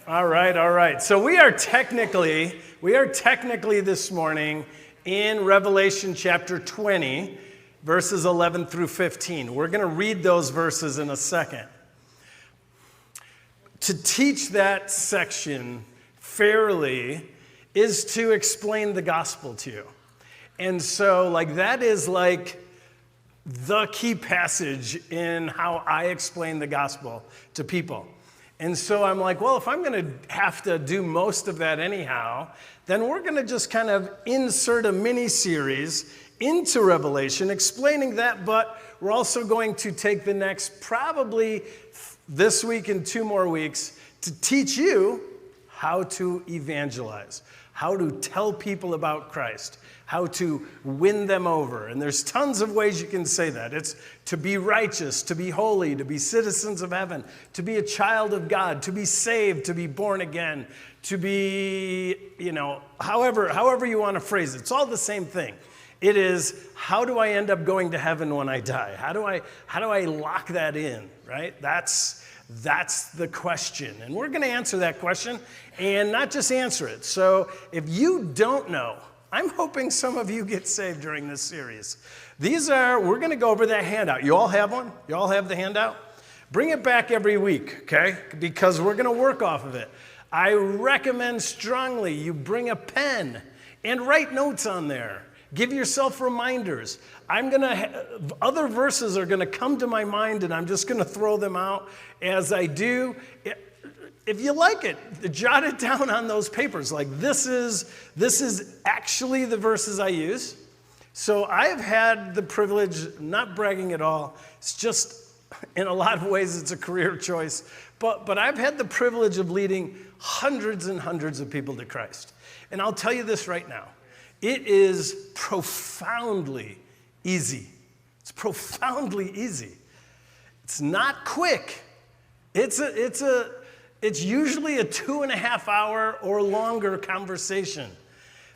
All right. So we are technically this morning in Revelation chapter 20, verses 11 through 15. We're going to read those verses in a second. To teach that section fairly is to explain the gospel to you. And so that is the key passage in how I explain the gospel to people. And so I'm well, if I'm going to have to do most of that anyhow, then we're going to just kind of insert a mini-series into Revelation explaining that, but we're also going to take the next, probably this week and 2 more weeks, to teach you how to evangelize, how to tell people about Christ, how to win them over. And there's tons of ways you can say that. It's to be righteous, to be holy, to be citizens of heaven, to be a child of God, to be saved, to be born again, to be, however you want to phrase it. It's all the same thing. It is, how do I end up going to heaven when I die? How do I lock that in, right? That's the question. And we're going to answer that question and not just answer it. So if you don't know, I'm hoping some of you get saved during this series. We're going to go over that handout. You all have one? You all have the handout? Bring it back every week, okay? Because we're going to work off of it. I recommend strongly you bring a pen and write notes on there. Give yourself reminders. Other verses are going to come to my mind, and I'm just going to throw them out as I do. If you like it, jot it down on those papers. This is actually the verses I use. So I have had the privilege, not bragging at all, it's just, in a lot of ways, it's a career choice, but I've had the privilege of leading hundreds and hundreds of people to Christ. And I'll tell you this right now. It is profoundly easy. It's profoundly easy. It's not quick. It's usually a 2.5 hour or longer conversation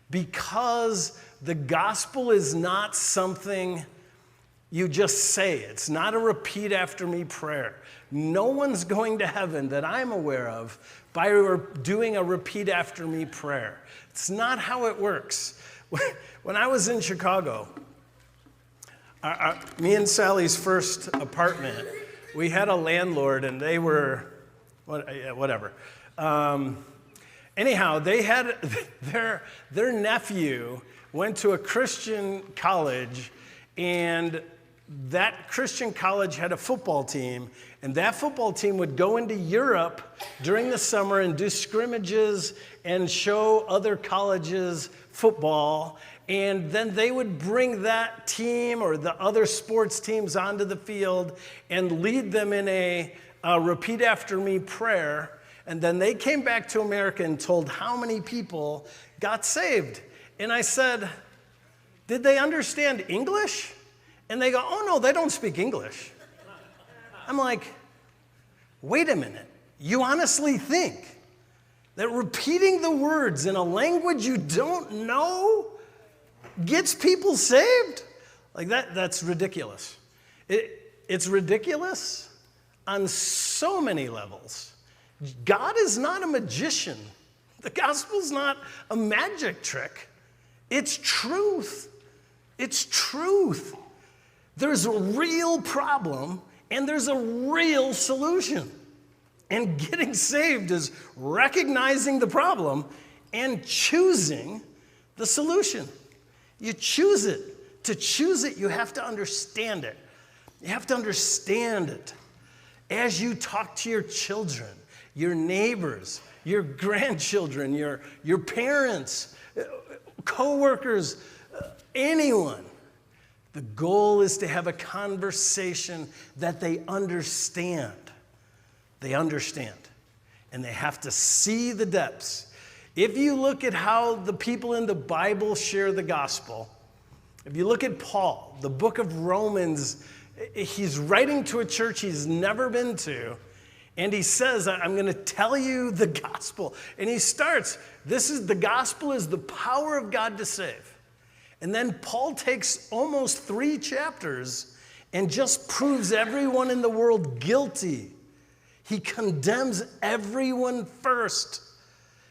because the gospel is not something you just say. It's not a repeat after me prayer. No one's going to heaven that I'm aware of by doing a repeat after me prayer. It's not how it works. When I was in Chicago, me and Sally's first apartment, we had a landlord and they were, whatever. Anyhow, they had their nephew went to a Christian college, and that Christian college had a football team, and that football team would go into Europe during the summer and do scrimmages and show other colleges football, and then they would bring that team or the other sports teams onto the field and lead them in a repeat after me prayer, and then they came back to America and told how many people got saved. And I said, did they understand English? And they go, oh no, they don't speak English. I'm like, wait a minute, you honestly think that repeating the words in a language you don't know gets people saved? That's ridiculous. It's ridiculous on so many levels. God is not a magician. The gospel's not a magic trick. It's truth. It's truth. There's a real problem and there's a real solution. And getting saved is recognizing the problem and choosing the solution. You choose it. To choose it, you have to understand it. You have to understand it. As you talk to your children, your neighbors, your grandchildren, your parents, coworkers, anyone, the goal is to have a conversation that they understand. They understand. And they have to see the depths. If you look at how the people in the Bible share the gospel, if you look at Paul, the book of Romans, he's writing to a church he's never been to, and he says, I'm going to tell you the gospel. And he starts, the gospel is the power of God to save. And then Paul takes almost 3 chapters and just proves everyone in the world guilty. He condemns everyone first.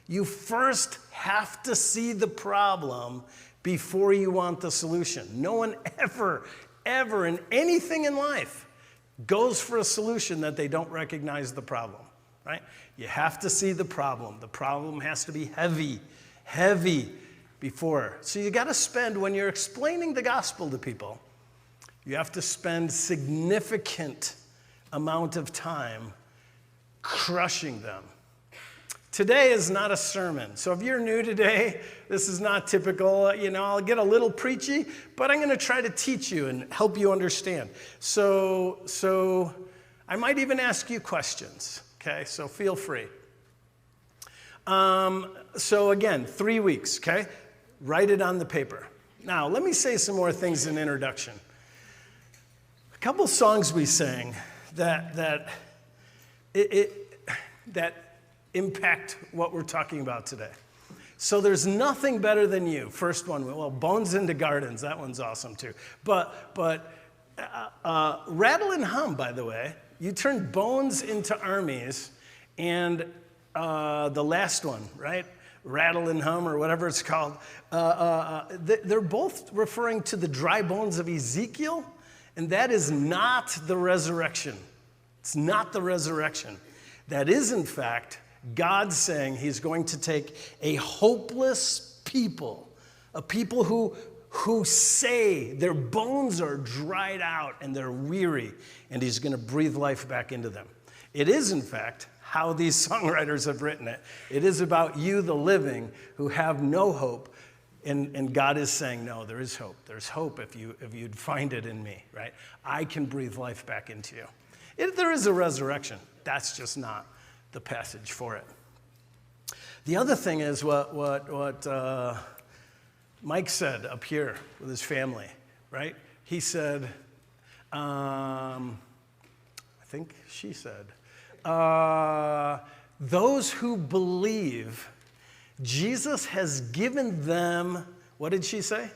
You first have to see the problem before you want the solution. No one ever in anything in life goes for a solution that they don't recognize the problem, right? You have to see the problem. The problem has to be heavy before. So you got to spend, when you're explaining the gospel to people, you have to spend significant amount of time crushing them. Today is not a sermon. So if you're new today, this is not typical. I'll get a little preachy, but I'm going to try to teach you and help you understand. So I might even ask you questions, okay? So feel free. So again, 3 weeks, okay? Write it on the paper. Now, let me say some more things in introduction. A couple songs we sang that impact what we're talking about today. So there's nothing better than you. First one, well, Bones into Gardens. That one's awesome too. But Rattle and Hum, by the way, you turned bones into armies, and the last one, right? Rattle and Hum, or whatever it's called. They're both referring to the dry bones of Ezekiel, and that is not the resurrection. It's not the resurrection. That is, in fact, God saying he's going to take a hopeless people, a people who say their bones are dried out and they're weary, and he's going to breathe life back into them. It is, in fact, how these songwriters have written it. It is about you, the living, who have no hope, and God is saying, no, there is hope. There's hope if you'd find it in me, right? I can breathe life back into you. There is a resurrection. That's just not the passage for it. The other thing is what Mike said up here with his family, right? He said, I think she said, those who believe, Jesus has given them, what did she say?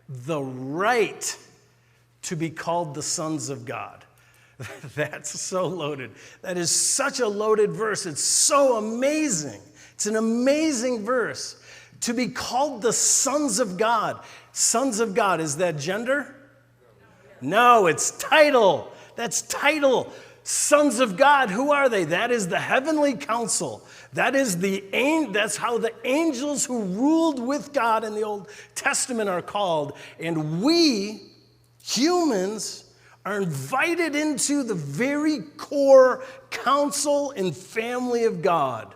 The right to be called the sons of God. That's so loaded. That is such a loaded verse. It's so amazing. It's an amazing verse. To be called the sons of God. Sons of God, is that gender? No, it's title. That's title. Sons of God, who are they? That is the heavenly council. That's how the angels who ruled with God in the Old Testament are called. And we, humans, are invited into the very core council and family of God.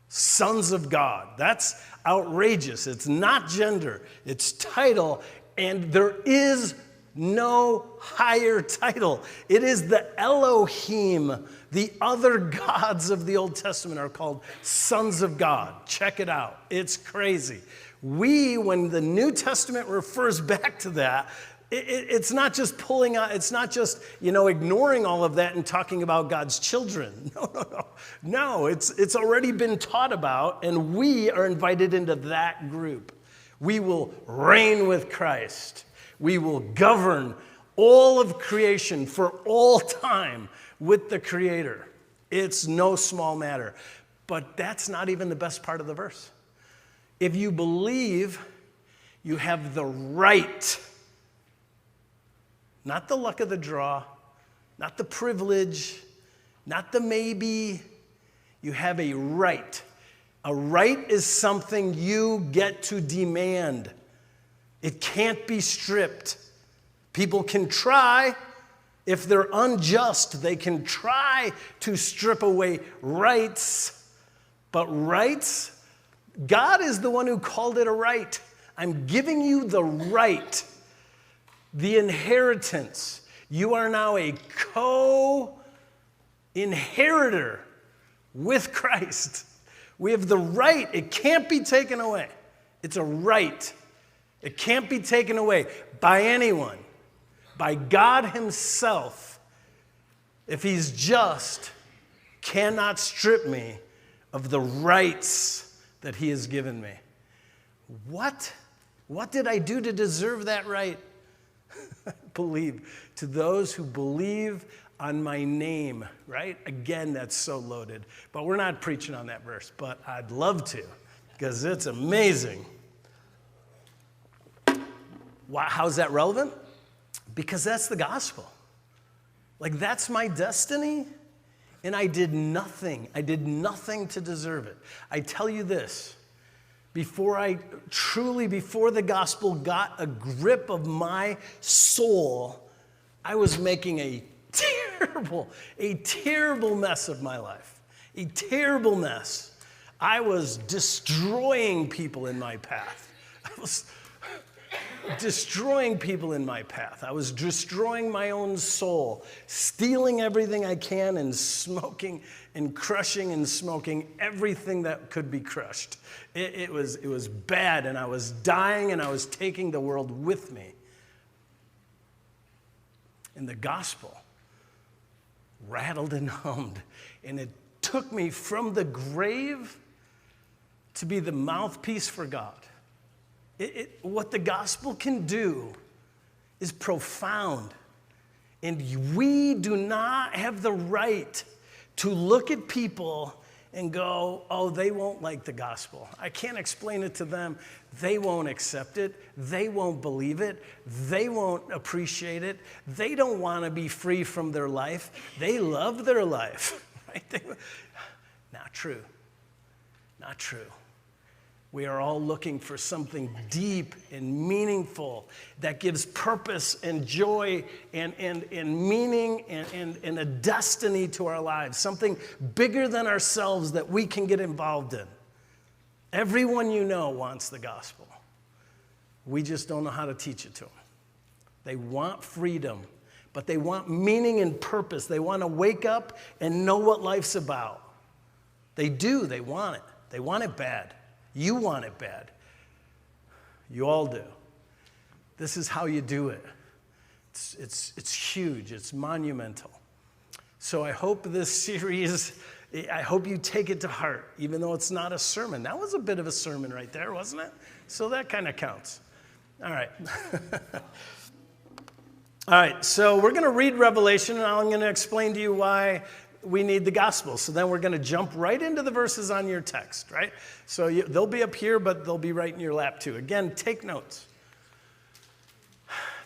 Sons of God. That's outrageous. It's not gender. It's title, and there is no higher title. It is the Elohim. The other gods of the Old Testament are called sons of God. Check it out. It's crazy. When the New Testament refers back to that, it's not just pulling out, it's not just, ignoring all of that and talking about God's children. No, it's already been taught about, and we are invited into that group. We will reign with Christ. We will govern all of creation for all time with the Creator. It's no small matter. But that's not even the best part of the verse. If you believe, you have the right. Not the luck of the draw, not the privilege, not the maybe. You have a right. A right is something you get to demand. It can't be stripped. People can try. If they're unjust, they can try to strip away rights. But rights, God is the one who called it a right. I'm giving you the right. The inheritance. You are now a co-inheritor with Christ. We have the right. It can't be taken away. It's a right. It can't be taken away by anyone, by God himself. If he's just, cannot strip me of the rights that he has given me. What did I do to deserve that right? Believe. To those who believe, on my name, right? Again, that's so loaded. But we're not preaching on that verse, but I'd love to, because it's amazing. How's that relevant? Because that's the gospel. Like, that's my destiny, and I did nothing. I did nothing to deserve it. I tell you this, before the gospel got a grip of my soul, I was making a terrible mess of my life. A terrible mess. I was destroying people in my path. I was destroying people in my path. I was destroying my own soul, stealing everything I can and smoking and crushing and smoking everything that could be crushed. It was bad, and I was dying, and I was taking the world with me. And the gospel rattled and hummed, and it took me from the grave to be the mouthpiece for God. What the gospel can do is profound. And we do not have the right to look at people and go, oh, they won't like the gospel. I can't explain it to them. They won't accept it. They won't believe it. They won't appreciate it. They don't want to be free from their life. They love their life. Right? Not true. Not true. We are all looking for something deep and meaningful that gives purpose and joy and meaning and a destiny to our lives, something bigger than ourselves that we can get involved in. Everyone you know wants the gospel. We just don't know how to teach it to them. They want freedom, but they want meaning and purpose. They want to wake up and know what life's about. They do. They want it. They want it bad. You want it bad. You all do. This is how you do it. It's huge. It's monumental. So I hope this series, I hope you take it to heart, even though it's not a sermon. That was a bit of a sermon right there, wasn't it? So that kind of counts. All right. All right, so we're going to read Revelation, and I'm going to explain to you why we need the gospel. So then we're going to jump right into the verses on your text, right? So they'll be up here, but they'll be right in your lap too. Again, take notes.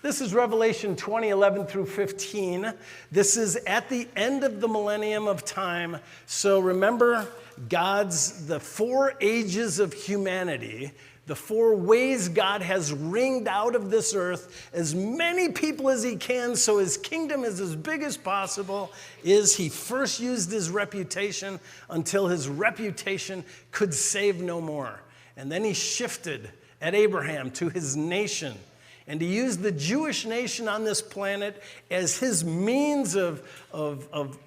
This is Revelation 20:11 through 15. This is at the end of the millennium of time. So remember the 4 ages of humanity, the 4 ways God has wringed out of this earth as many people as he can so his kingdom is as big as possible. Is he first used his reputation until his reputation could save no more. And then he shifted at Abraham to his nation. And he used the Jewish nation on this planet as his means of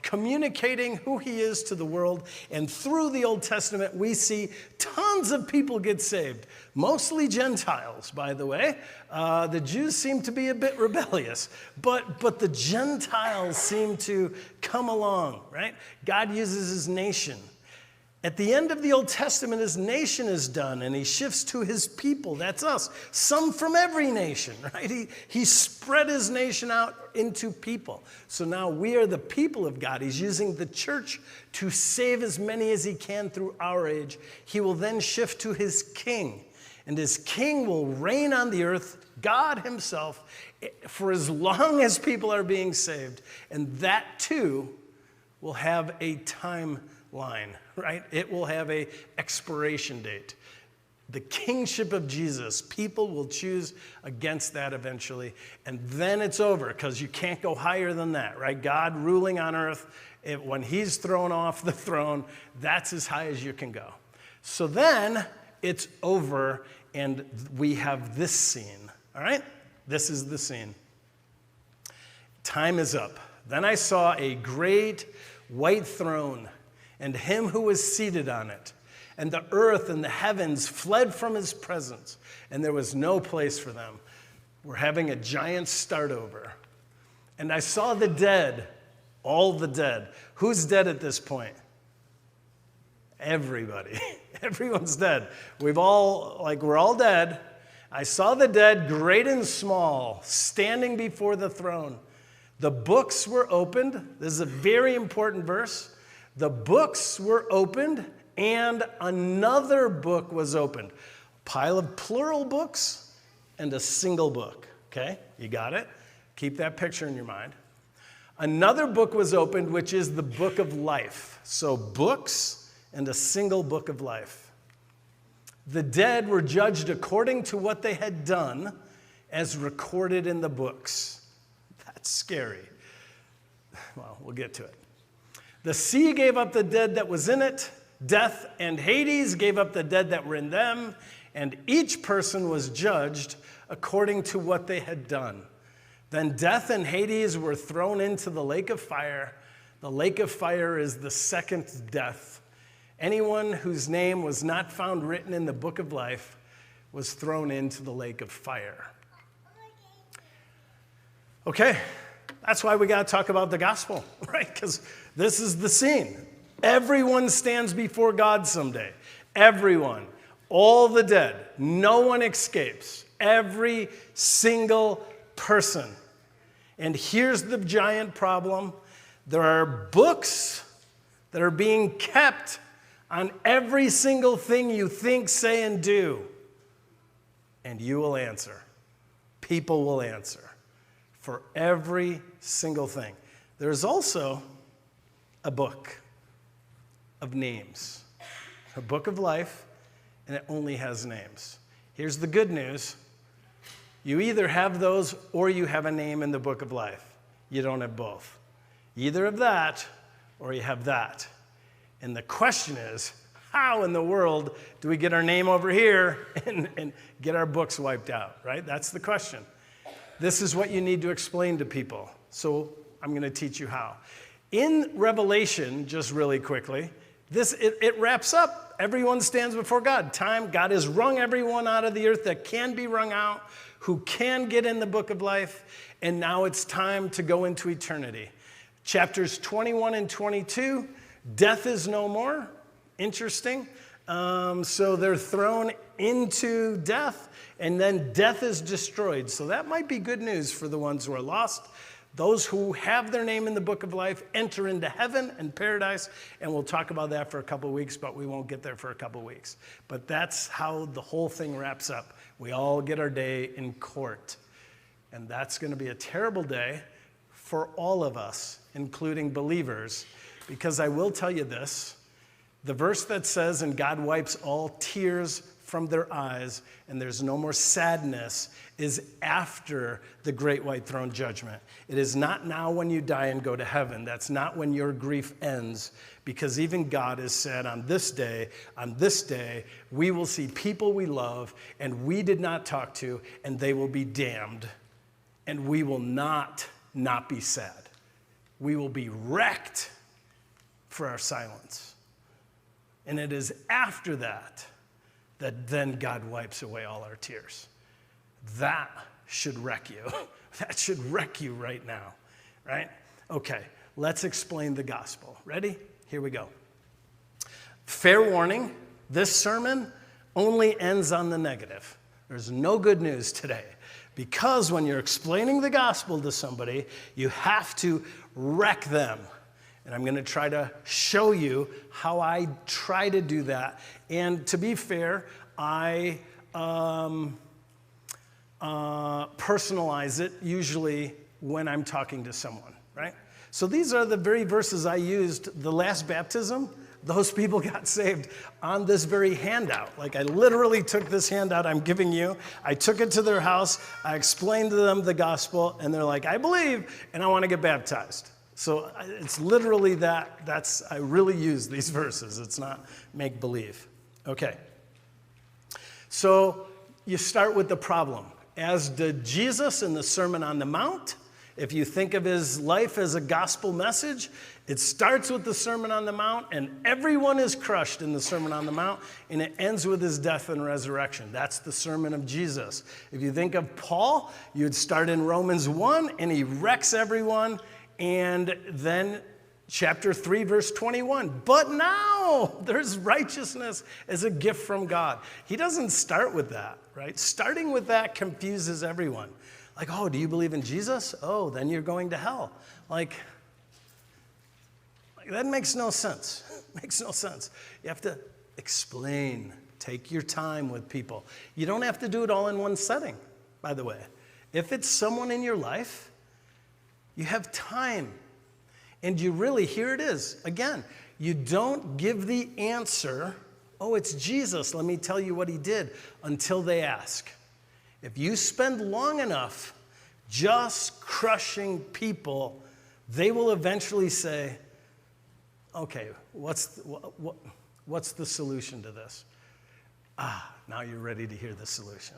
communicating who he is to the world. And through the Old Testament, we see tons of people get saved. Mostly Gentiles, by the way. The Jews seem to be a bit rebellious. But the Gentiles seem to come along, right? God uses his nation. At the end of the Old Testament, his nation is done, and he shifts to his people. That's us. Some from every nation, right? He spread his nation out into people. So now we are the people of God. He's using the church to save as many as he can through our age. He will then shift to his king, and his king will reign on the earth, God himself, for as long as people are being saved. And that, too, will have a timeline, right? It will have a expiration date. The kingship of Jesus, people will choose against that eventually, and then it's over because you can't go higher than that, right? God ruling on earth, when he's thrown off the throne, that's as high as you can go. So then it's over, and we have this scene, all right? This is the scene. Time is up. Then I saw a great white throne, and him who was seated on it. And the earth and the heavens fled from his presence, and there was no place for them. We're having a giant start over. And I saw the dead, all the dead. Who's dead at this point? Everybody. Everyone's dead. We're all dead. I saw the dead, great and small, standing before the throne. The books were opened. This is a very important verse. The books were opened, and another book was opened. A pile of plural books and a single book. Okay, you got it? Keep that picture in your mind. Another book was opened, which is the book of life. So books and a single book of life. The dead were judged according to what they had done, as recorded in the books. That's scary. Well, we'll get to it. The sea gave up the dead that was in it. Death and Hades gave up the dead that were in them. And each person was judged according to what they had done. Then death and Hades were thrown into the lake of fire. The lake of fire is the second death. Anyone whose name was not found written in the book of life was thrown into the lake of fire. Okay, that's why we got to talk about the gospel, right? Because this is the scene. Everyone stands before God someday. Everyone. All the dead. No one escapes. Every single person. And here's the giant problem. There are books that are being kept on every single thing you think, say, and do. And you will answer. People will answer. For every single thing. There's also a book of names, a book of life, and it only has names. Here's the good news. You either have those or you have a name in the book of life. You don't have both. Either of that or you have that. And the question is, how in the world do we get our name over here and get our books wiped out, right? That's the question. This is what you need to explain to people. So I'm going to teach you how. In Revelation, just really quickly, it wraps up. Everyone stands before God. God has wrung everyone out of the earth that can be wrung out, who can get in the book of life, and now it's time to go into eternity. Chapters 21 and 22, death is no more. Interesting. So they're thrown into death, and then death is destroyed. So that might be good news for the ones who are lost. Those who have their name in the book of life enter into heaven and paradise, and we'll talk about that for a couple weeks, but we won't get there for a couple weeks. But that's how the whole thing wraps up. We all get our day in court, and that's going to be a terrible day for all of us, including believers, because I will tell you this. The verse that says, and God wipes all tears from their eyes, and there's no more sadness, is after the great white throne judgment. It is not now when you die and go to heaven. That's not when your grief ends, because even God has said on this day, we will see people we love and we did not talk to, and they will be damned, and we will not be sad. We will be wrecked for our silence. And it is after that then God wipes away all our tears. That should wreck you. That should wreck you right now, right? Okay, let's explain the gospel. Ready? Here we go. Fair warning, this sermon only ends on the negative. There's no good news today, because when you're explaining the gospel to somebody, you have to wreck them. And I'm going to try to show you how I try to do that. And to be fair, I personalize it usually when I'm talking to someone, right? So these are the very verses I used the last baptism. Those people got saved on this very handout. Like I literally took this handout I'm giving you. I took it to their house. I explained to them the gospel. And they're like, I believe, and I want to get baptized. So it's literally that. I really use these verses. It's not make-believe. Okay. So you start with the problem. As did Jesus in the Sermon on the Mount. If you think of his life as a gospel message, it starts with the Sermon on the Mount, and everyone is crushed in the Sermon on the Mount, and it ends with his death and resurrection. That's the sermon of Jesus. If you think of Paul, you'd start in Romans 1, and he wrecks everyone. And then chapter 3, verse 21. But now there's righteousness as a gift from God. He doesn't start with that, right? Starting with that confuses everyone. Like, oh, do you believe in Jesus? Oh, then you're going to hell. Like that makes no sense. Makes no sense. You have to explain. Take your time with people. You don't have to do it all in one setting, by the way. If it's someone in your life, you have time. And you really, here it is. Again, you don't give the answer, oh, it's Jesus, let me tell you what he did, until they ask. If you spend long enough just crushing people, they will eventually say, okay, what's the solution to this? Now you're ready to hear the solution.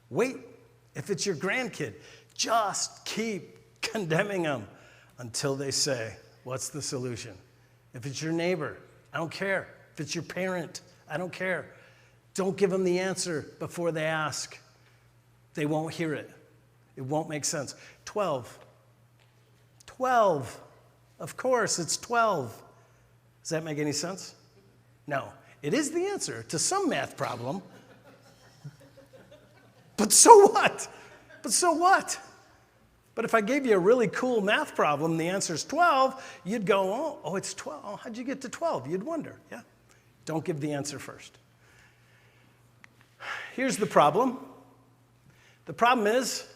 Wait, if it's your grandkid, just keep condemning them until they say, what's the solution? If it's your neighbor, I don't care. If it's your parent, I don't care. Don't give them the answer before they ask. They won't hear it. It won't make sense. 12. 12. Of course, it's 12. Does that make any sense? No. It is the answer to some math problem. But so what? But so what? But if I gave you a really cool math problem, the answer is 12, you'd go, oh, it's 12. Oh, how'd you get to 12? You'd wonder, yeah. Don't give the answer first. Here's the problem. The problem is,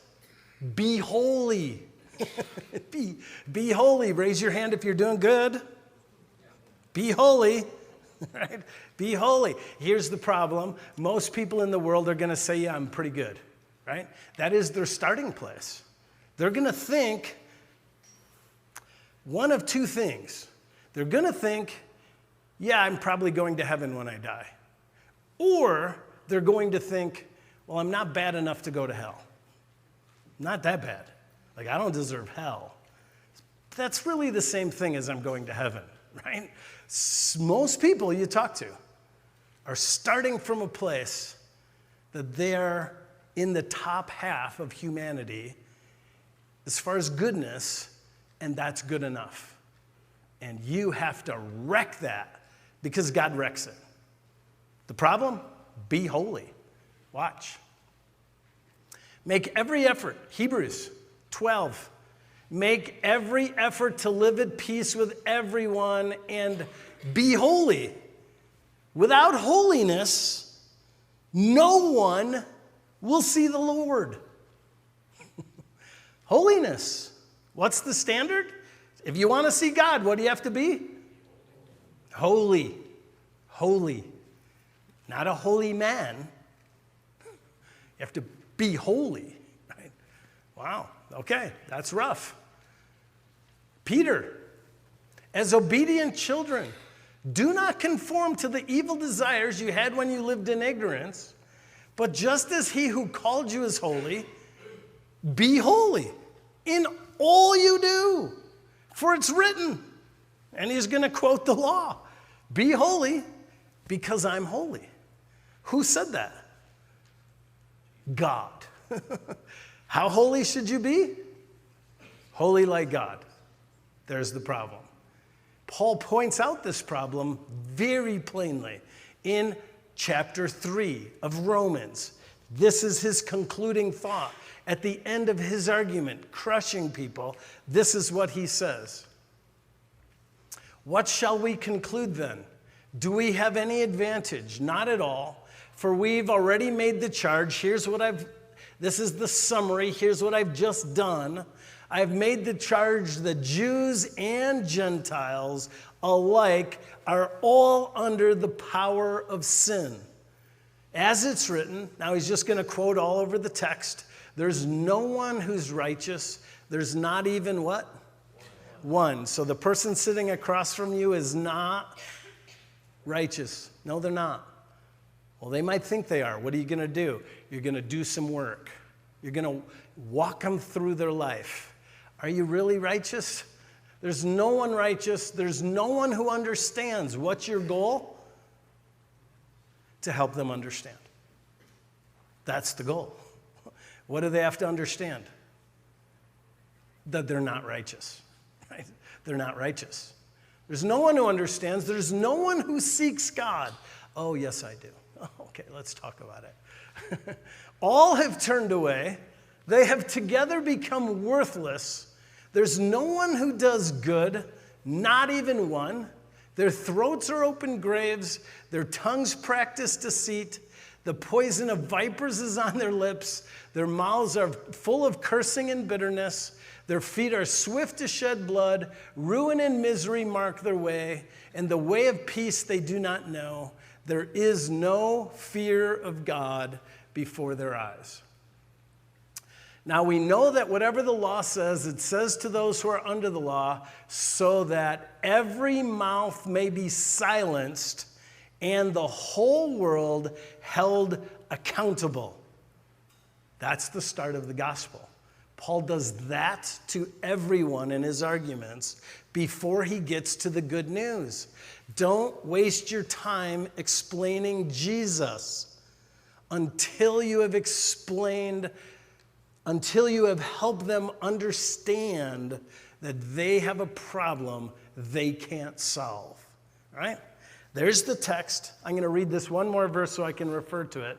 be holy. Be holy. Raise your hand if you're doing good. Be holy. Right? Be holy. Here's the problem. Most people in the world are going to say, yeah, I'm pretty good. Right? That is their starting place. They're going to think one of two things. They're going to think, yeah, I'm probably going to heaven when I die. Or they're going to think, well, I'm not bad enough to go to hell. Not that bad. Like, I don't deserve hell. That's really the same thing as I'm going to heaven, right? Most people you talk to are starting from a place that they're in the top half of humanity as far as goodness, and that's good enough. And you have to wreck that because God wrecks it. The problem? Be holy. Watch. Make every effort. Hebrews 12. Make every effort to live at peace with everyone and be holy. Without holiness, no one will see the Lord. Holiness. What's the standard? If you want to see God, what do you have to be? Holy. Holy. Not a holy man. You have to be holy. Right? Wow. Okay, that's rough. Peter, as obedient children, do not conform to the evil desires you had when you lived in ignorance, but just as he who called you is holy, be holy in all you do, for it's written. And he's going to quote the law. Be holy because I'm holy. Who said that? God. How holy should you be? Holy like God. There's the problem. Paul points out this problem very plainly in chapter 3 of Romans. This is his concluding thought. At the end of his argument, crushing people, this is what he says. What shall we conclude then? Do we have any advantage? Not at all, for we've already made the charge. This is the summary. Here's what I've just done. I've made the charge that Jews and Gentiles alike are all under the power of sin. As it's written, now he's just going to quote all over the text, there's no one who's righteous. There's not even what? One. So the person sitting across from you is not righteous. No, they're not. Well, they might think they are. What are you going to do? You're going to do some work. You're going to walk them through their life. Are you really righteous? There's no one righteous. There's no one who understands. What's your goal? To help them understand. That's the goal. What do they have to understand? That they're not righteous. Right? They're not righteous. There's no one who understands. There's no one who seeks God. Oh, yes, I do. Oh, okay, let's talk about it. All have turned away. They have together become worthless. There's no one who does good, not even one. Their throats are open graves. Their tongues practice deceit. The poison of vipers is on their lips. Their mouths are full of cursing and bitterness. Their feet are swift to shed blood. Ruin and misery mark their way, and the way of peace they do not know. There is no fear of God before their eyes. Now we know that whatever the law says, it says to those who are under the law, so that every mouth may be silenced and the whole world held accountable. That's the start of the gospel. Paul does that to everyone in his arguments before he gets to the good news. Don't waste your time explaining Jesus until you have helped them understand that they have a problem they can't solve. All right? There's the text. I'm going to read this one more verse so I can refer to it.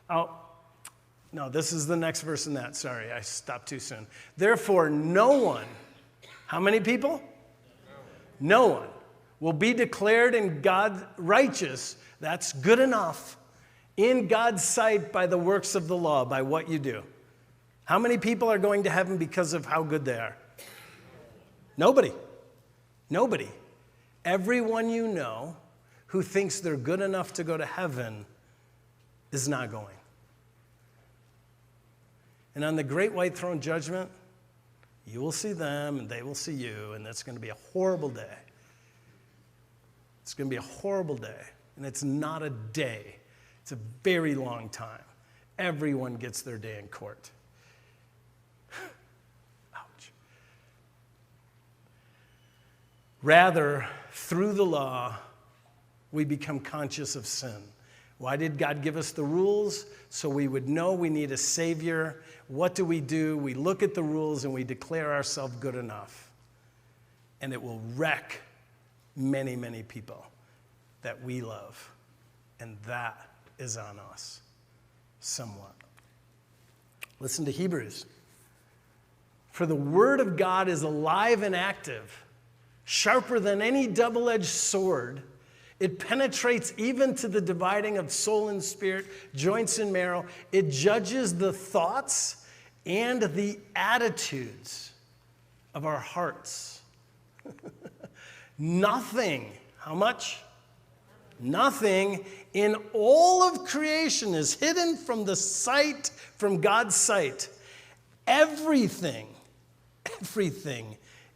Oh, no, this is the next verse in that. Sorry, I stopped too soon. Therefore, no one, how many people? No one will be declared in God righteous. That's good enough. In God's sight by the works of the law, by what you do. How many people are going to heaven because of how good they are? Nobody. Nobody. Everyone you know who thinks they're good enough to go to heaven is not going. And on the great white throne judgment, you will see them and they will see you, and that's going to be a horrible day. It's going to be a horrible day. And it's not a day. It's a very long time. Everyone gets their day in court. Ouch. Rather, through the law, we become conscious of sin. Why did God give us the rules? So we would know we need a Savior. What do? We look at the rules and we declare ourselves good enough. And it will wreck many, many people that we love. And that is on us somewhat. Listen to Hebrews. For the word of God is alive and active, sharper than any double-edged sword. It penetrates even to the dividing of soul and spirit, joints and marrow. It judges the thoughts and the attitudes of our hearts. Nothing, how much? Nothing in all of creation is hidden from God's sight. Everything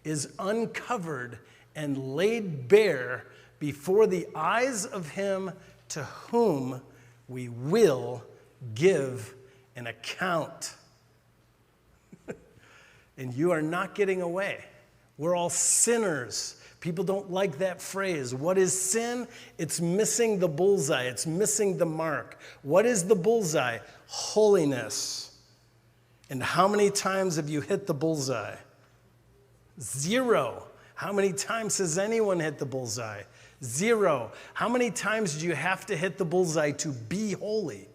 is uncovered and laid bare before the eyes of him to whom we will give an account. And you are not getting away. We're all sinners. People don't like that phrase. What is sin? It's missing the bullseye. It's missing the mark. What is the bullseye? Holiness. And how many times have you hit the bullseye? 0. How many times has anyone hit the bullseye? 0. How many times do you have to hit the bullseye to be holy?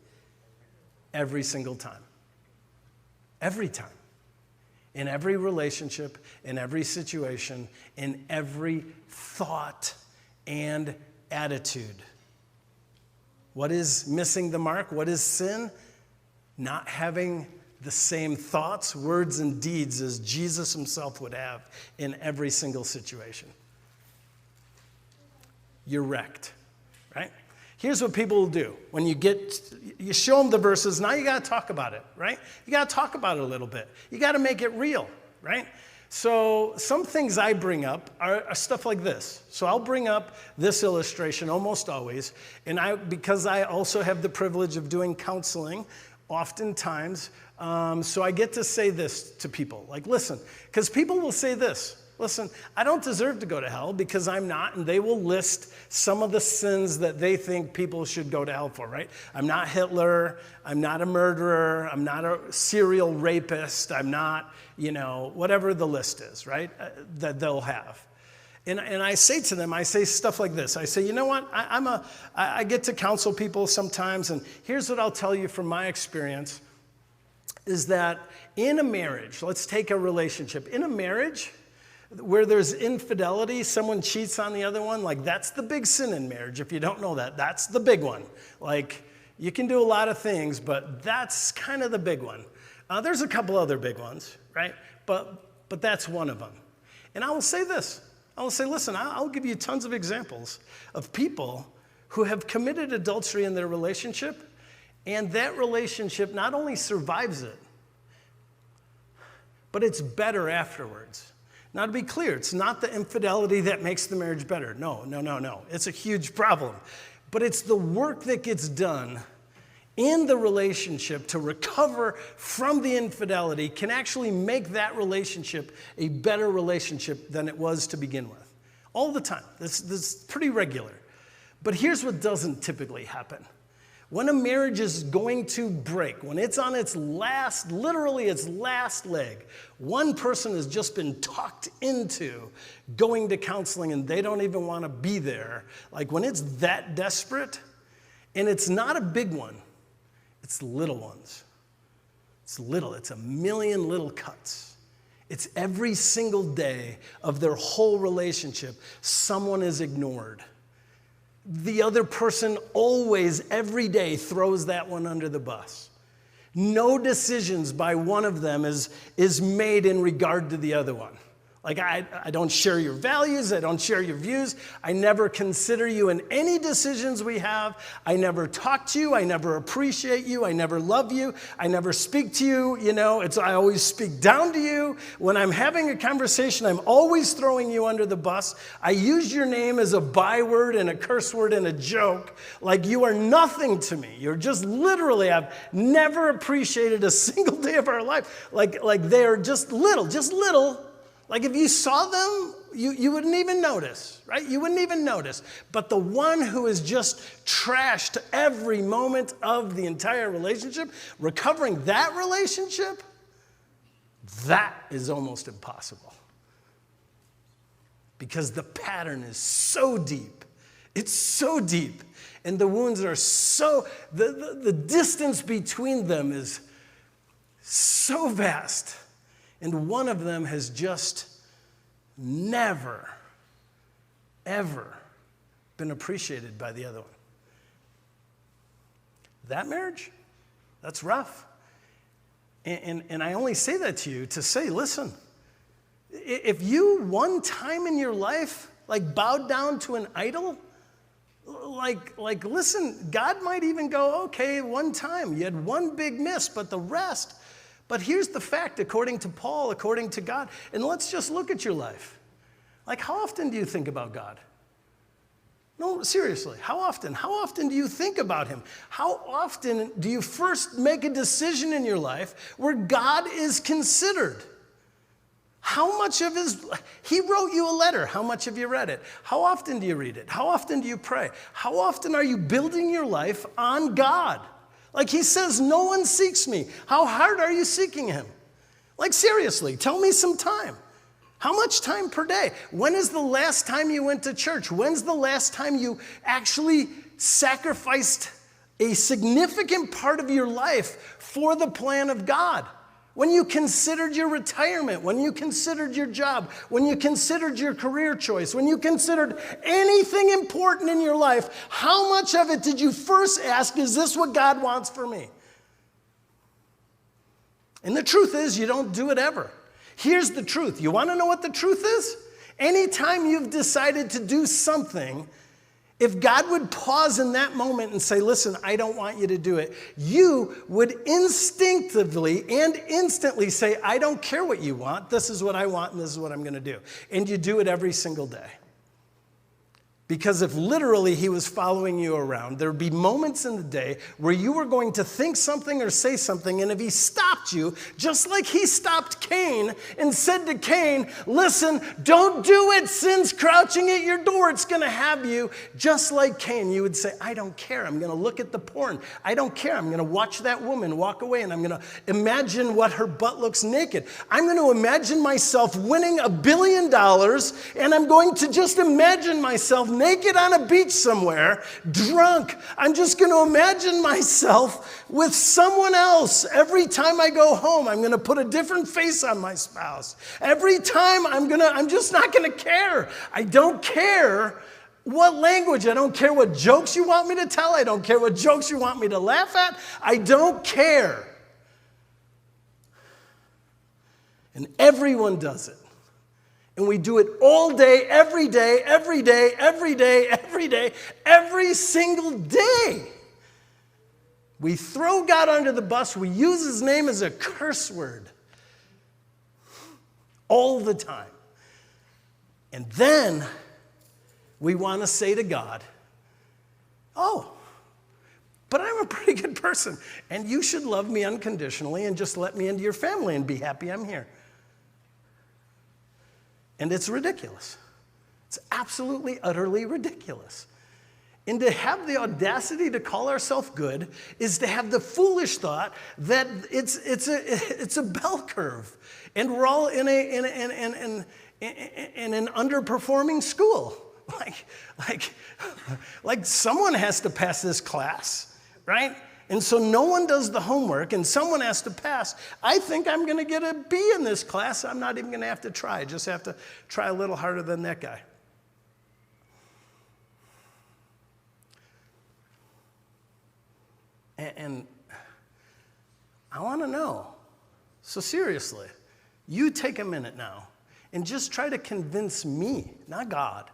Every single time. Every time. In every relationship, in every situation, in every thought and attitude. What is missing the mark? What is sin? Not having the same thoughts, words, and deeds as Jesus himself would have in every single situation. You're wrecked, right? Here's what people will do. When you show them the verses, now you got to talk about it, right? You got to talk about it a little bit. You got to make it real, right? So some things I bring up are stuff like this. So I'll bring up this illustration almost always, and because I also have the privilege of doing counseling oftentimes, so I get to say this to people, like, listen, because people will say this. Listen, I don't deserve to go to hell because I'm not, and they will list some of the sins that they think people should go to hell for, right? I'm not Hitler, I'm not a murderer, I'm not a serial rapist, I'm not, whatever the list is, right, that they'll have. And I say to them, I say stuff like this. I say, you know what, I get to counsel people sometimes, and here's what I'll tell you from my experience. is that in a marriage, let's take a relationship. In a marriage where there's infidelity, someone cheats on the other one, like that's the big sin in marriage. If you don't know that, that's the big one. Like you can do a lot of things, but that's kind of the big one. There's a couple other big ones, right? But that's one of them. And I will say this. I will say, listen, I'll give you tons of examples of people who have committed adultery in their relationship, and that relationship not only survives it, but it's better afterwards. Now, to be clear, it's not the infidelity that makes the marriage better. No. It's a huge problem. But it's the work that gets done in the relationship to recover from the infidelity can actually make that relationship a better relationship than it was to begin with. All the time. This is pretty regular. But here's what doesn't typically happen. When a marriage is going to break, when it's on its last, literally its last leg, one person has just been talked into going to counseling and they don't even want to be there. Like when it's that desperate, and it's not a big one, it's little ones. It's little. It's a million little cuts. It's every single day of their whole relationship, someone is ignored. The other person always, every day, throws that one under the bus. No decisions by one of them is made in regard to the other one. Like, I don't share your values. I don't share your views. I never consider you in any decisions we have. I never talk to you. I never appreciate you. I never love you. I never speak to you. I always speak down to you. When I'm having a conversation, I'm always throwing you under the bus. I use your name as a byword and a curse word and a joke. Like, you are nothing to me. You're just literally, I've never appreciated a single day of our life. Like they are just little. Like if you saw them, you wouldn't even notice, right? You wouldn't even notice. But the one who is just trashed every moment of the entire relationship, recovering that relationship, that is almost impossible. Because the pattern is so deep. It's so deep. And the wounds are so, the distance between them is so vast. And one of them has just never, ever been appreciated by the other one. That marriage, that's rough. And I only say that to you to say, listen, if you one time in your life, like bowed down to an idol, like listen, God might even go, okay, one time, you had one big miss, but the rest. But here's the fact, according to Paul, according to God, and let's just look at your life. Like, how often do you think about God? No, seriously, how often? How often do you think about him? How often do you first make a decision in your life where God is considered? How much of he wrote you a letter. How much have you read it? How often do you read it? How often do you pray? How often are you building your life on God? Like he says, no one seeks me. How hard are you seeking him? Like seriously, tell me some time. How much time per day? When is the last time you went to church? When's the last time you actually sacrificed a significant part of your life for the plan of God? When you considered your retirement, when you considered your job, when you considered your career choice, when you considered anything important in your life, how much of it did you first ask, is this what God wants for me? And the truth is, you don't do it ever. Here's the truth. You want to know what the truth is? Anytime you've decided to do something, if God would pause in that moment and say, listen, I don't want you to do it, you would instinctively and instantly say, I don't care what you want. This is what I want, and this is what I'm going to do. And you do it every single day. Because if literally he was following you around, there would be moments in the day where you were going to think something or say something, and if he stopped you, just like he stopped Cain and said to Cain, listen, don't do it, sin's crouching at your door, it's going to have you. Just like Cain, you would say, I don't care, I'm going to look at the porn. I don't care, I'm going to watch that woman walk away, and I'm going to imagine what her butt looks naked. I'm going to imagine myself winning $1 billion, and I'm going to just imagine myself naked on a beach somewhere, drunk. I'm just going to imagine myself with someone else. Every time I go home, I'm going to put a different face on my spouse. Every time I'm just not going to care. I don't care what language. I don't care what jokes you want me to tell. I don't care what jokes you want me to laugh at. I don't care. And everyone does it. And we do it all day, every day, every day, every day, every day, every single day. We throw God under the bus. We use his name as a curse word all the time. And then we want to say to God, oh, but I'm a pretty good person, and you should love me unconditionally and just let me into your family and be happy I'm here. And it's ridiculous. It's absolutely, utterly ridiculous. And to have the audacity to call ourselves good is to have the foolish thought that it's a bell curve, and we're all in an underperforming school. Like someone has to pass this class, right? And so no one does the homework, and someone has to pass. I think I'm going to get a B in this class. I'm not even going to have to try. I just have to try a little harder than that guy. And I want to know. So seriously, you take a minute now and just try to convince me, not God.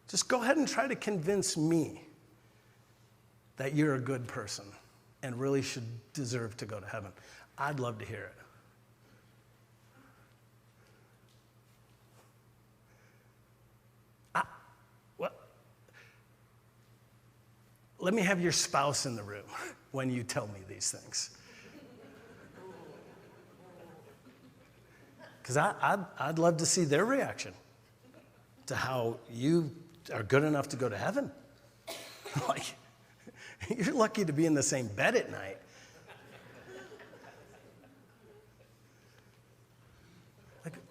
Just go ahead and try to convince me that you're a good person and really should deserve to go to heaven. I'd love to hear it. Let me have your spouse in the room when you tell me these things. Because I'd love to see their reaction to how you are good enough to go to heaven. Like, you're lucky to be in the same bed at night.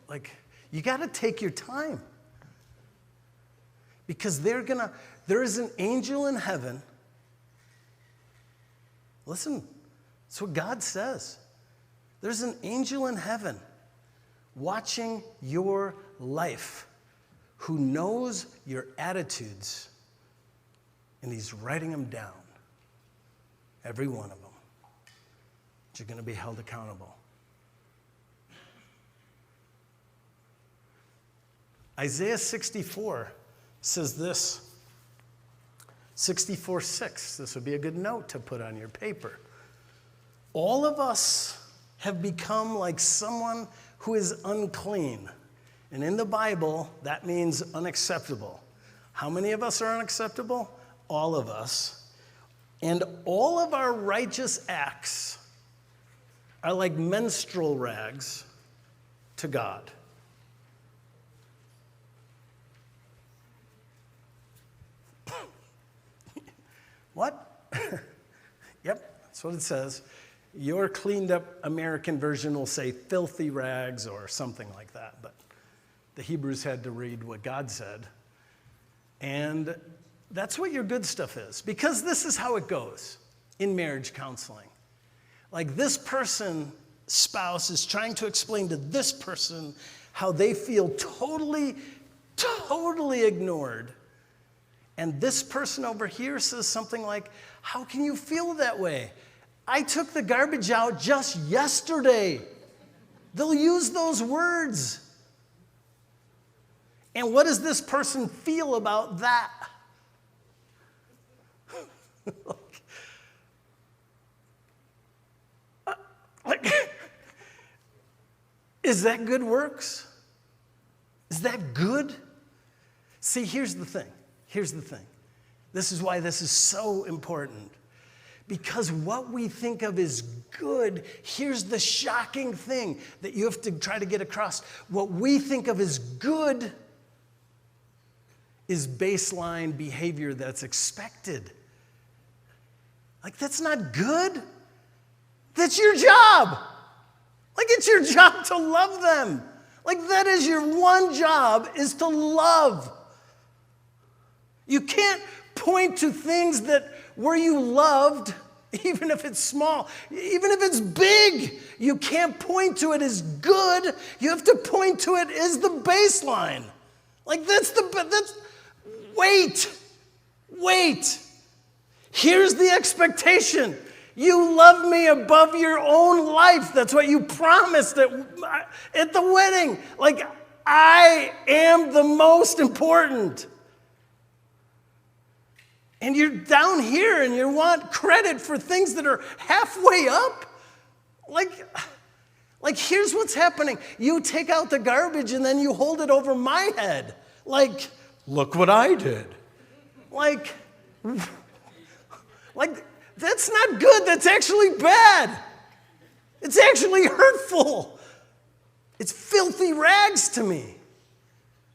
Like you got to take your time. Because there is an angel in heaven. Listen, that's what God says. There's an angel in heaven watching your life who knows your attitudes, and he's writing them down. Every one of them. But you're going to be held accountable. Isaiah 64 says this. 64:6. This would be a good note to put on your paper. All of us have become like someone who is unclean. And in the Bible, that means unacceptable. How many of us are unacceptable? All of us. And all of our righteous acts are like menstrual rags to God. What? Yep, that's what it says. Your cleaned up American version will say filthy rags or something like that. But the Hebrews had to read what God said. And that's what your good stuff is. Because this is how it goes in marriage counseling. Like this person, spouse, is trying to explain to this person how they feel totally ignored. And this person over here says something like, how can you feel that way? I took the garbage out just yesterday. They'll use those words. And what does this person feel about that? Is that good works? Is that good? See, here's the thing. This is why this is so important. Because what we think of as good, here's the shocking thing that you have to try to get across. What we think of as good is baseline behavior that's expected. Like, that's not good. That's your job. Like, it's your job to love them. Like, that is your one job, is to love. You can't point to things that where you loved, even if it's small, even if it's big. You can't point to it as good. You have to point to it as the baseline. Like that's wait. Here's the expectation. You love me above your own life. That's what you promised at the wedding. Like, I am the most important. And you're down here and you want credit for things that are halfway up. Like here's what's happening. You take out the garbage and then you hold it over my head. Like, look what I did. Like that's not good. That's actually bad. It's actually hurtful. It's filthy rags to me.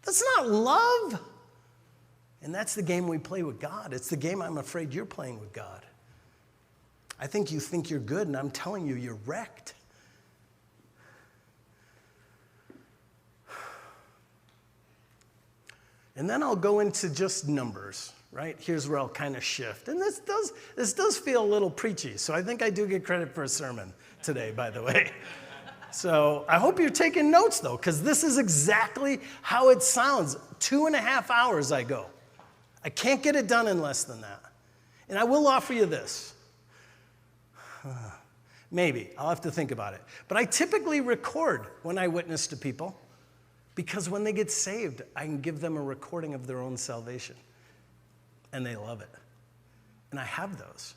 That's not love. And that's the game we play with God. It's the game I'm afraid you're playing with God. I think you think you're good, and I'm telling you, you're wrecked. And then I'll go into just numbers, right? Here's where I'll kind of shift. And this does feel a little preachy, so I think I do get credit for a sermon today, by the way. So I hope you're taking notes, though, because this is exactly how it sounds. 2.5 hours I go. I can't get it done in less than that. And I will offer you this. Maybe. I'll have to think about it. But I typically record when I witness to people, because when they get saved, I can give them a recording of their own salvation. And they love it. And I have those.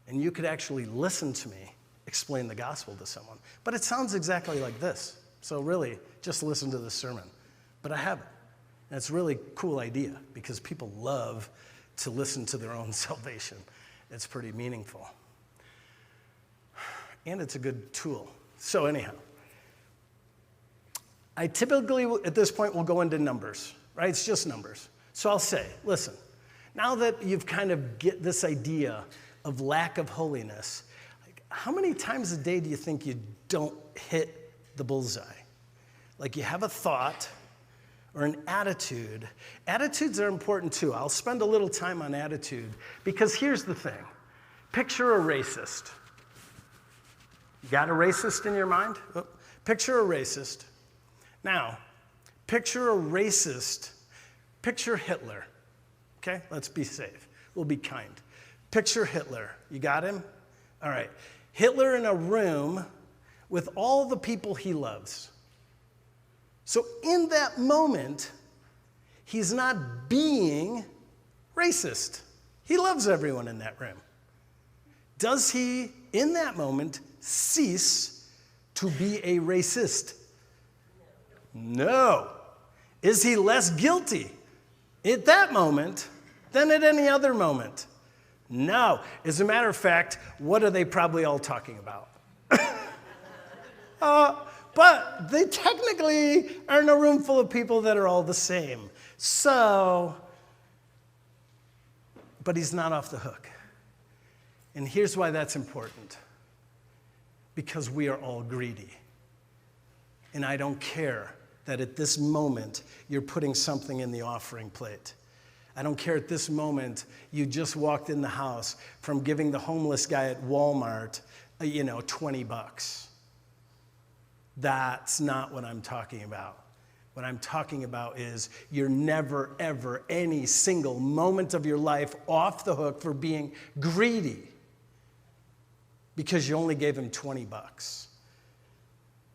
And you could actually listen to me explain the gospel to someone. But it sounds exactly like this. So really, just listen to the sermon. But I have it. And it's a really cool idea because people love to listen to their own salvation. It's pretty meaningful. And it's a good tool. So anyhow, I typically, at this point, will go into numbers, right? It's just numbers. So I'll say, listen, now that you've kind of get this idea of lack of holiness, how many times a day do you think you don't hit the bullseye? Like you have a thought or an attitude. Attitudes are important too. I'll spend a little time on attitude because here's the thing. Picture a racist. You got a racist in your mind? Oh, picture a racist. Now, picture a racist. Picture Hitler. Okay, let's be safe. We'll be kind. Picture Hitler. You got him? All right. Hitler in a room with all the people he loves. So in that moment, he's not being racist. He loves everyone in that room. Does he, in that moment, cease to be a racist? No. Is he less guilty at that moment than at any other moment? No. As a matter of fact, what are they probably all talking about? But they technically are in a room full of people that are all the same. So, but he's not off the hook. And here's why that's important. Because we are all greedy. And I don't care that at this moment you're putting something in the offering plate. I don't care at this moment you just walked in the house from giving the homeless guy at Walmart, $20. That's not what I'm talking about. What I'm talking about is you're never, ever, any single moment of your life off the hook for being greedy because you only gave him $20.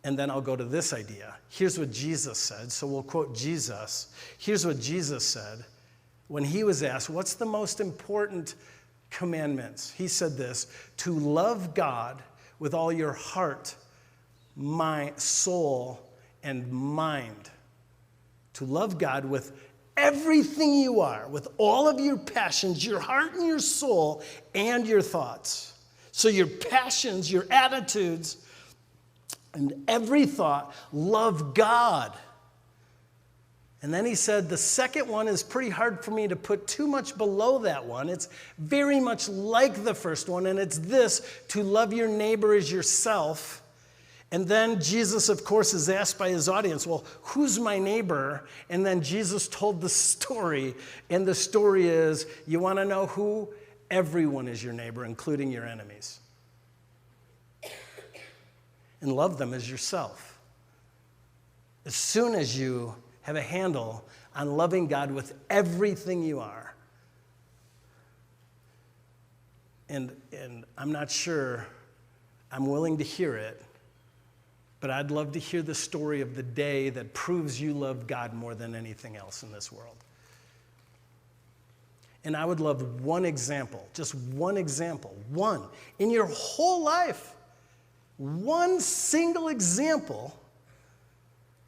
And then I'll go to this idea. Here's what Jesus said. So we'll quote Jesus. Here's what Jesus said when he was asked, what's the most important commandments? He said this, to love God with all your heart, my soul, and mind. To love God with everything you are, with all of your passions, your heart and your soul, and your thoughts. So your passions, your attitudes, and every thought, love God. And then he said, the second one is pretty hard for me to put too much below that one. It's very much like the first one, and it's this, to love your neighbor as yourself. And then Jesus, of course, is asked by his audience, well, who's my neighbor? And then Jesus told the story. And the story is, you want to know who? Everyone is your neighbor, including your enemies. And love them as yourself. As soon as you have a handle on loving God with everything you are, and I'm not sure I'm willing to hear it, but I'd love to hear the story of the day that proves you love God more than anything else in this world. And I would love one example, just one example, one, in your whole life, one single example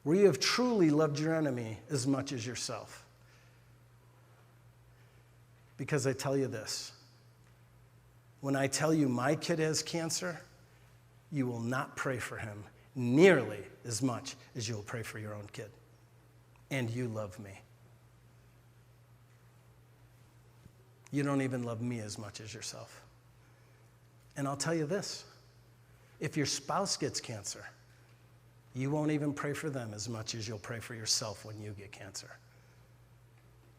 where you have truly loved your enemy as much as yourself. Because I tell you this, when I tell you my kid has cancer, you will not pray for him nearly as much as you'll pray for your own kid. And you love me. You don't even love me as much as yourself. And I'll tell you this, if your spouse gets cancer, you won't even pray for them as much as you'll pray for yourself when you get cancer.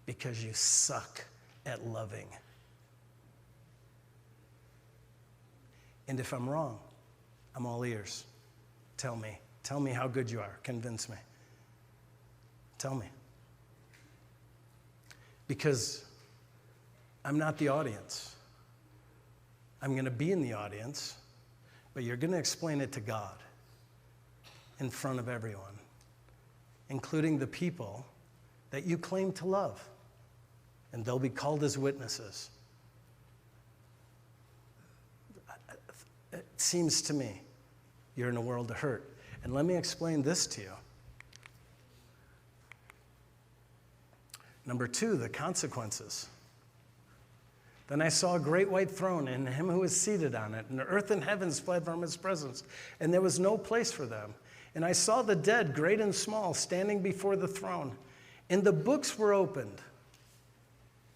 Because you suck at loving. And if I'm wrong, I'm all ears. Tell me. Tell me how good you are. Convince me. Tell me. Because I'm not the audience. I'm going to be in the audience, but you're going to explain it to God in front of everyone, including the people that you claim to love, and they'll be called as witnesses. It seems to me you're in a world of hurt. And let me explain this to you. Number 2, the consequences. Then I saw a great white throne and him who was seated on it, and the earth and heavens fled from his presence, and there was no place for them. And I saw the dead, great and small, standing before the throne. And the books were opened.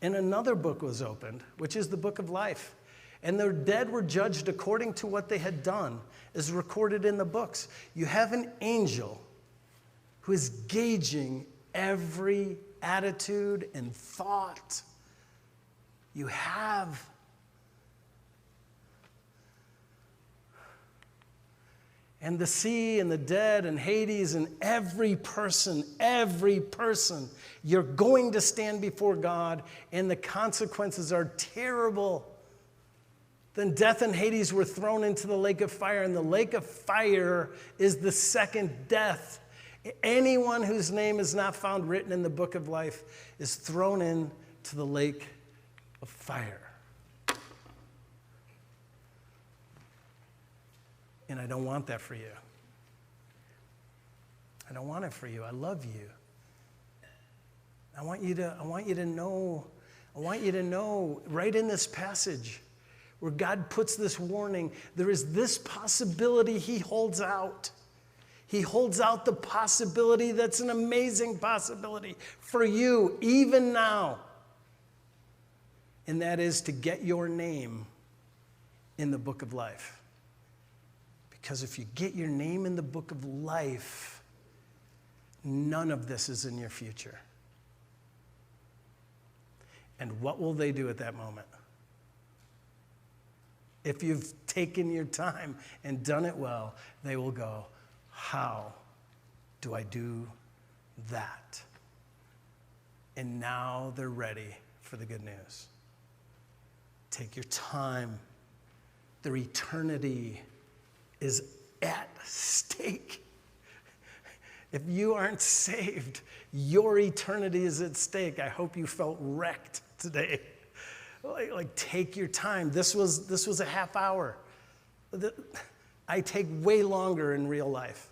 And another book was opened, which is the book of life. And the dead were judged according to what they had done, as recorded in the books. You have an angel who is gauging every attitude and thought you have. And the sea and the dead and Hades and every person, you're going to stand before God, and the consequences are terrible. Then death and Hades were thrown into the lake of fire, and the lake of fire is the second death. Anyone whose name is not found written in the book of life is thrown into the lake of fire. And I don't want that for you. I don't want it for you. I love you. I want you to know right in this passage where God puts this warning, there is this possibility he holds out. He holds out the possibility that's an amazing possibility for you, even now. And that is to get your name in the book of life. Because if you get your name in the book of life, none of this is in your future. And what will they do at that moment? If you've taken your time and done it well, they will go, how do I do that? And now they're ready for the good news. Take your time. Their eternity is at stake. If you aren't saved, your eternity is at stake. I hope you felt wrecked today. Like take your time. This was a half hour. I take way longer in real life.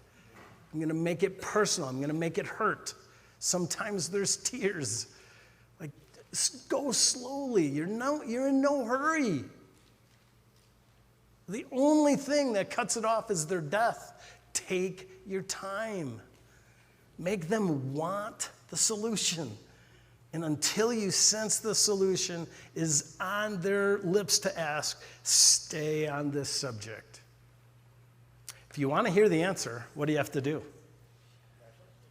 I'm going to make it personal. I'm going to make it hurt. Sometimes there's tears. Like, go slowly. You're in no hurry. The only thing that cuts it off is their death. Take your time. Make them want the solution. And until you sense the solution is on their lips to ask, stay on this subject. If If you want to hear the answer, what do you have to do?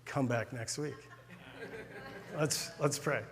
Come back next week. Let's pray.